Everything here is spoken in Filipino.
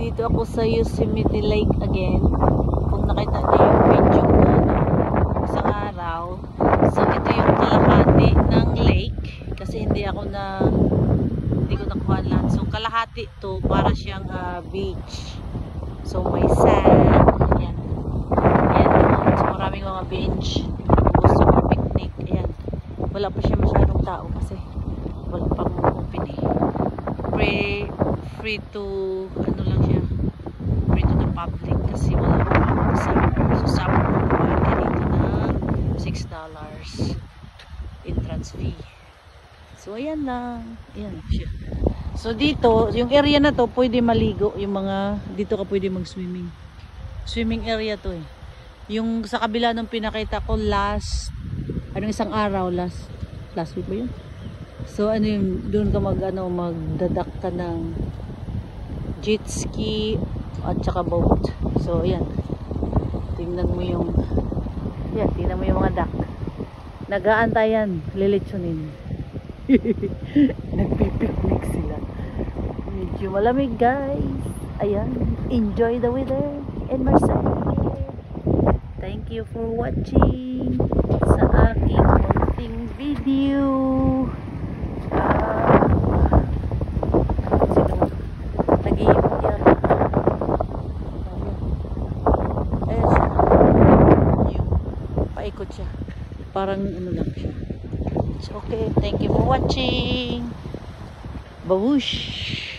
Dito ako sa Yosemite Lake again. Kung nakita niyo yung video ko isang araw. So ito yung kalahati ng lake. Kasi hindi ko nakuha lahat. So kalahati to para siyang beach. So may sand. Ayan. Ayan. So maraming mga bench. Gusto ng picnic. Ayan. Wala pa siya masyadong tao kasi wala pang open eh. Free to ano lang siya, free to the public kasi wala pa summer. So summer pa dito ng $6 entrance fee. So ayan lang, ayan siya. So dito, yung area na to pwede maligo, yung mga dito ka pwede mag-swimming. Swimming area to eh. Yung sa kabila nung pinakita ko isang araw last week ba yun? So ano yung doon ka magdadak ka ng jet ski at saka boat. So ayan. Tingnan mo yung mga duck. Nag-aantayan, lilitsunin. Nagpipiknik sila. Medyo malamig guys. Ayan, enjoy the weather in Marseille. Thank you for watching sa aking munting video. Paikot siya. Parang ano lang siya. It's okay. Thank you for watching. Babush!